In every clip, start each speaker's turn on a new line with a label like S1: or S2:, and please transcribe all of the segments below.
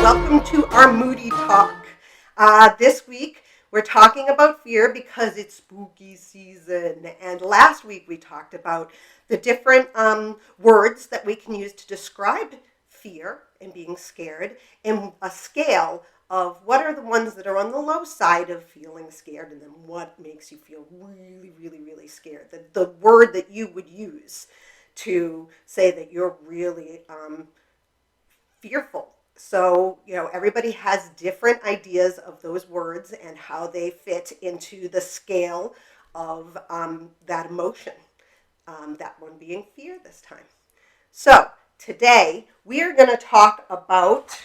S1: welcome to our Moody Talk. This week we're talking about fear because it's spooky season. And last week we talked about the different words that we can use to describe fear and being scared, and a scale of what are the ones that are on the low side of feeling scared, and then what makes you feel really, really, really scared. The word that you would use to say that you're really fearful. So, everybody has different ideas of those words and how they fit into the scale of that emotion, that one being fear this time. So, today we're going to talk about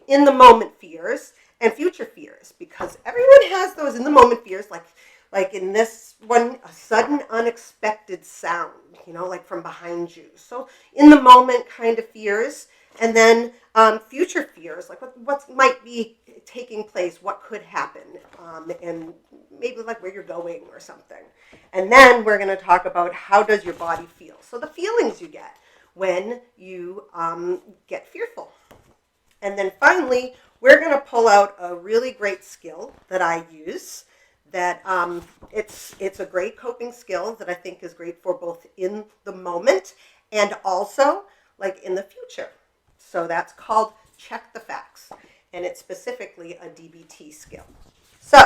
S1: in the moment fears and future fears, because everyone has those in the moment fears, like in this one, a sudden unexpected sound, like from behind you. So in the moment kind of fears, and then future fears, like what might be taking place, what could happen, and maybe like where you're going or something. And then we're going to talk about how does your body feel. So the feelings you get when you get fearful. And then finally, we're going to pull out a really great skill that I use. That it's a great coping skill that I think is great for both in the moment and also like in the future. So that's called check the facts, and it's specifically a DBT skill. So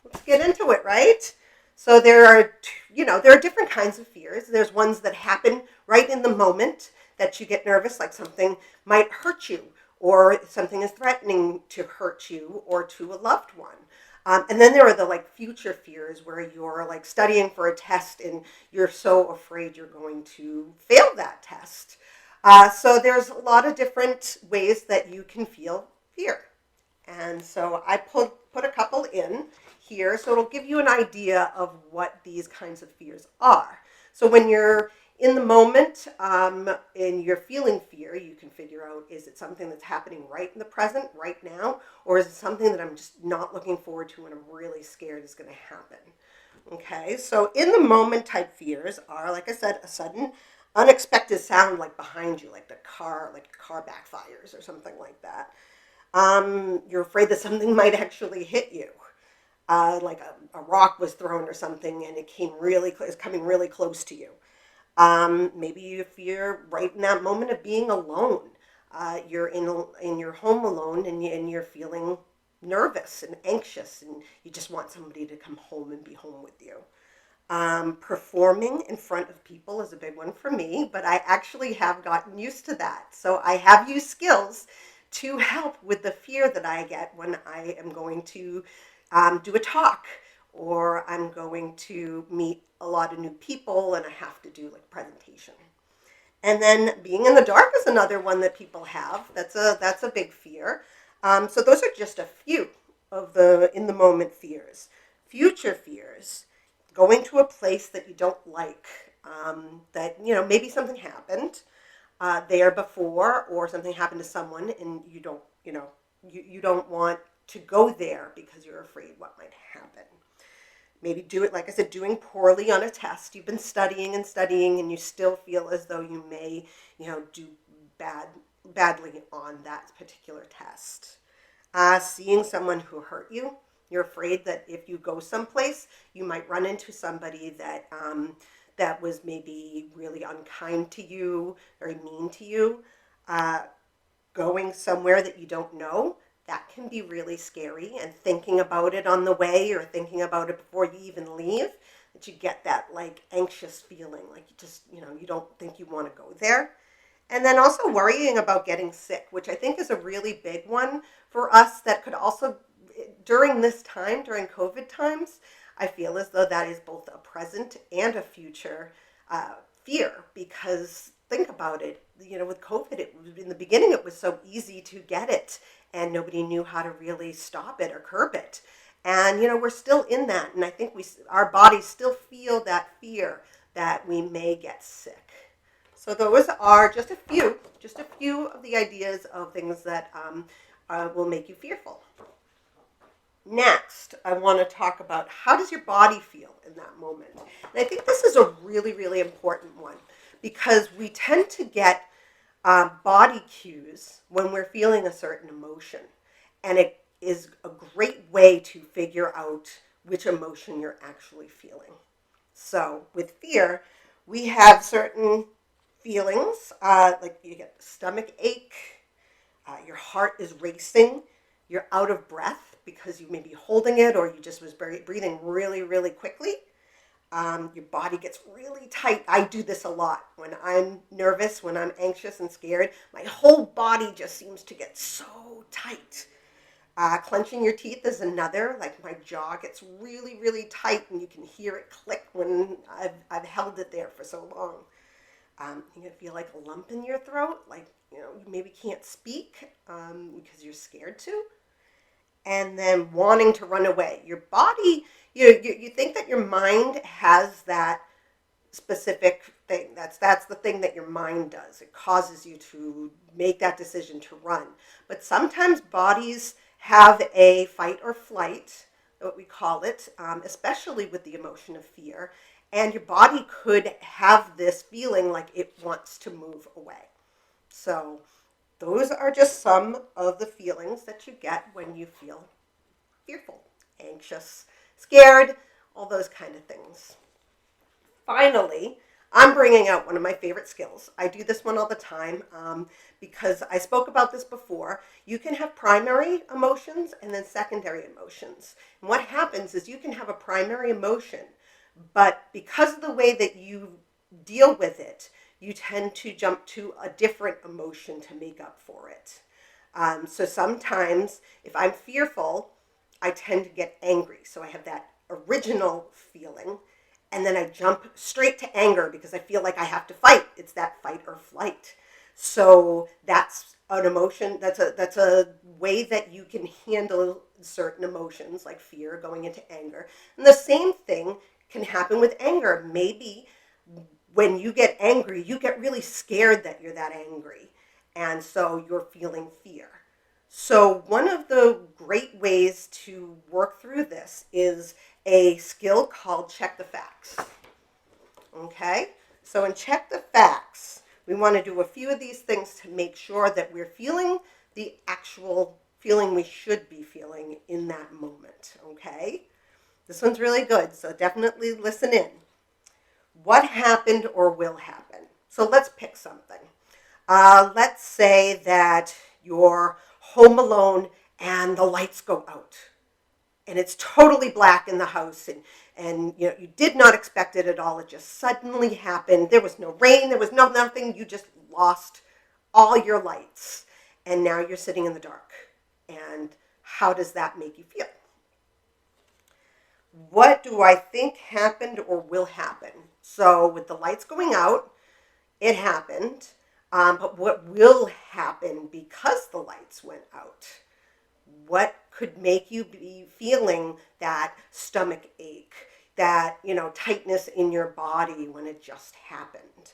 S1: let's get into it, right? So there are different kinds of fears. There's ones that happen right in the moment that you get nervous, like something might hurt you, or something is threatening to hurt you or to a loved one. And then there are the like future fears where you're like studying for a test and you're so afraid you're going to fail that test. So there's a lot of different ways that you can feel fear. And so I put a couple in here, so it'll give you an idea of what these kinds of fears are. So when you're in the moment and you're feeling fear, you can figure out, is it something that's happening right in the present, right now, or is it something that I'm just not looking forward to and I'm really scared is going to happen? Okay, so in the moment type fears are, like I said, a sudden unexpected sound like behind you, like a car backfires or something like that. You're afraid that something might actually hit you. Like a rock was thrown or something and it's coming really close to you. Maybe you fear right in that moment of being alone. You're in your home alone, and you're feeling nervous and anxious, and you just want somebody to come home and be home with you. Performing in front of people is a big one for me, but I actually have gotten used to that. So I have used skills to help with the fear that I get when I am going to do a talk, or I'm going to meet a lot of new people and I have to do like a presentation. And then being in the dark is another one that people have. That's a big fear. So those are just a few of the in the moment fears. Future fears, going to a place that you don't like, that maybe something happened there before, or something happened to someone, and you don't want to go there because you're afraid what might happen. Maybe like I said, doing poorly on a test. You've been studying and studying, and you still feel as though you may, do badly on that particular test. Seeing someone who hurt you. You're afraid that if you go someplace, you might run into somebody that was maybe really unkind to you, very mean to you. Going somewhere that you don't know, that can be really scary, and thinking about it on the way or thinking about it before you even leave, that you get that like anxious feeling, like you don't think you want to go there. And then also worrying about getting sick, which I think is a really big one for us that could also, during this time, during COVID times, I feel as though that is both a present and a future fear, because think about it, with COVID, in the beginning, it was so easy to get it and nobody knew how to really stop it or curb it. And, we're still in that. And I think our bodies still feel that fear that we may get sick. So those are just a few of the ideas of things that will make you fearful. Next, I want to talk about how does your body feel in that moment. And I think this is a really, really important one, because we tend to get body cues when we're feeling a certain emotion. And it is a great way to figure out which emotion you're actually feeling. So with fear, we have certain feelings, like you get stomach ache, your heart is racing, you're out of breath because you may be holding it or you just was breathing really, really quickly. Your body gets really tight. I do this a lot when I'm nervous, when I'm anxious and scared. My whole body just seems to get so tight. Clenching your teeth is another. Like my jaw gets really, really tight, and you can hear it click when I've held it there for so long. You can feel like a lump in your throat, like you maybe can't speak because you're scared to, and then wanting to run away. Your body, you think that your mind has that specific thing. That's the thing that your mind does. It causes you to make that decision to run. But sometimes bodies have a fight or flight, what we call it, especially with the emotion of fear. And your body could have this feeling like it wants to move away. So those are just some of the feelings that you get when you feel fearful, anxious, scared, all those kind of things. Finally, I'm bringing out one of my favorite skills. I do this one all the time because I spoke about this before. You can have primary emotions and then secondary emotions. And what happens is you can have a primary emotion, but because of the way that you deal with it, you tend to jump to a different emotion to make up for it. So sometimes if I'm fearful, I tend to get angry. So I have that original feeling. And then I jump straight to anger because I feel like I have to fight. It's that fight or flight. So that's an emotion. That's a way that you can handle certain emotions like fear going into anger. And the same thing can happen with anger. Maybe when you get angry, you get really scared that you're that angry. And so you're feeling fear. So one of the great ways to work through this is a skill called check the facts. Okay? So in check the facts, we want to do a few of these things to make sure that we're feeling the actual feeling we should be feeling in that moment. Okay? This one's really good, so definitely listen in. What happened or will happen? So let's pick something. Let's say that you're home alone and the lights go out and it's totally black in the house, and you did not expect it at all. It just suddenly happened. There was no rain, there was nothing. You just lost all your lights and now you're sitting in the dark. And how does that make you feel? What do I think happened or will happen? So with the lights going out, it happened. But what will happen because the lights went out? What could make you be feeling that stomach ache, that tightness in your body when it just happened?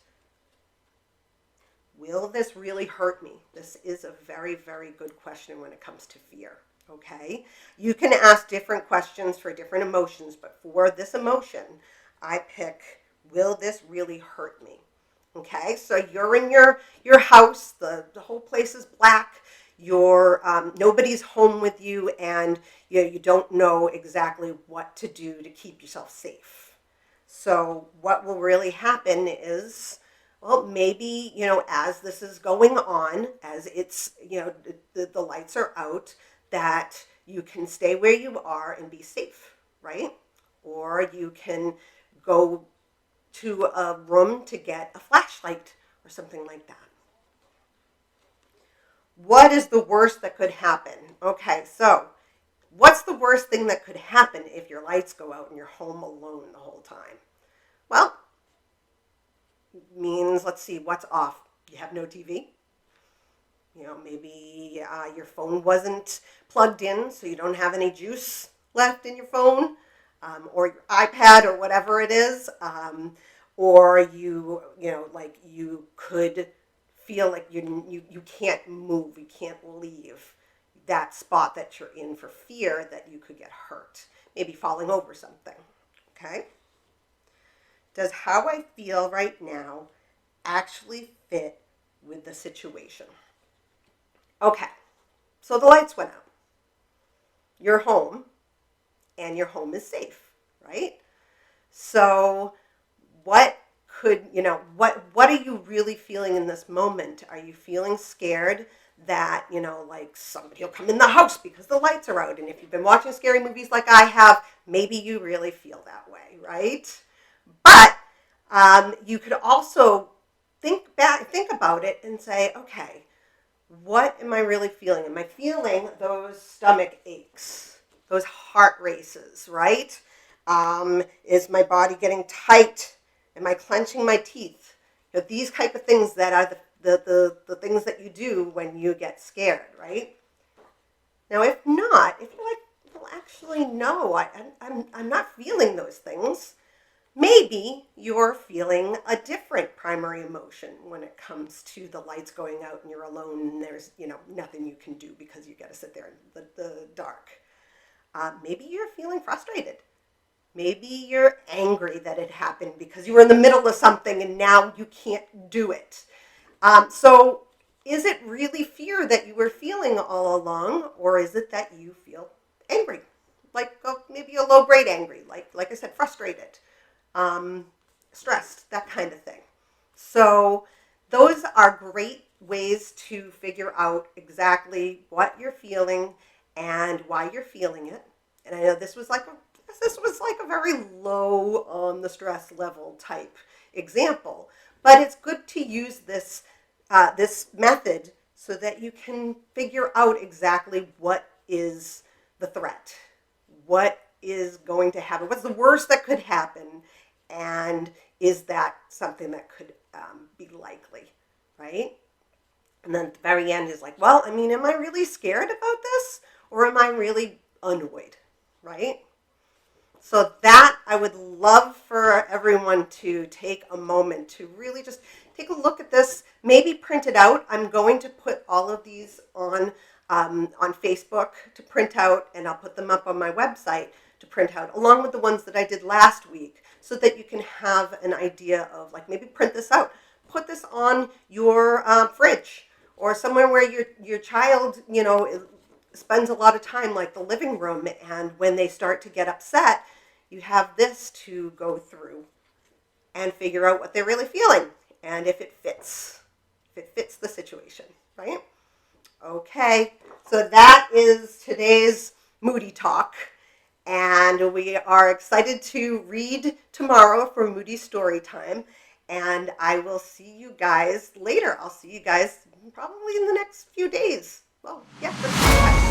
S1: Will this really hurt me? This is a very, very good question when it comes to fear. Okay, you can ask different questions for different emotions, but for this emotion, I pick, will this really hurt me? Okay, so you're in your house, the whole place is black, you're nobody's home with you, and you don't know exactly what to do to keep yourself safe. So what will really happen is, well, maybe as this is going on, as it's the lights are out, that you can stay where you are and be safe, right? Or you can go to a room to get a flashlight or something like that. What is the worst that could happen? Okay, so what's the worst thing that could happen if your lights go out and you're home alone the whole time? Well, means, let's see, what's off? You have no TV. Maybe your phone wasn't plugged in, so you don't have any juice left in your phone, or your iPad, or whatever it is. Or like you could feel like you can't move, you can't leave that spot that you're in for fear that you could get hurt, maybe falling over something. Okay? Does how I feel right now actually fit with the situation. Okay, so the lights went out. You're home, and your home is safe, right? So what what are you really feeling in this moment? Are you feeling scared that, like somebody will come in the house because the lights are out? And if you've been watching scary movies like I have, maybe you really feel that way, right? But you could also think about it and say, okay, what am I really feeling? Am I feeling those stomach aches, those heart races, right? Is my body getting tight? Am I clenching my teeth? These type of things that are the things that you do when you get scared, right? Now, if not, if you're like, well, actually, no, I'm not feeling those things. Maybe you're feeling a different primary emotion when it comes to the lights going out and you're alone and there's, nothing you can do because you got to sit there in the dark. Maybe you're feeling frustrated. Maybe you're angry that it happened because you were in the middle of something and now you can't do it. So is it really fear that you were feeling all along, or is it that you feel angry? Like maybe a low grade angry, like I said, frustrated, stressed, that kind of thing. So those are great ways to figure out exactly what you're feeling and why you're feeling it. And I know this was like a very low on the stress level type example, but it's good to use this method so that you can figure out exactly what is the threat, what is going to happen, what's the worst that could happen, and is that something that could be likely, right? And then at the very end is like, well, I mean, am I really scared about this, or am I really annoyed, right? So that I would love for everyone to take a moment to really just take a look at this, maybe print it out. I'm going to put all of these on Facebook to print out, and I'll put them up on my website to print out, along with the ones that I did last week, so that you can have an idea of, like, maybe print this out. Put this on your fridge or somewhere where your child, spends a lot of time, like the living room, and when they start to get upset, you have this to go through and figure out what they're really feeling and if it fits the situation, right? Okay, so that is today's Moody Talk, and we are excited to read tomorrow for Moody Story Time, and I will see you guys later. I'll see you guys probably in the next few days. Well, yeah, let's do that.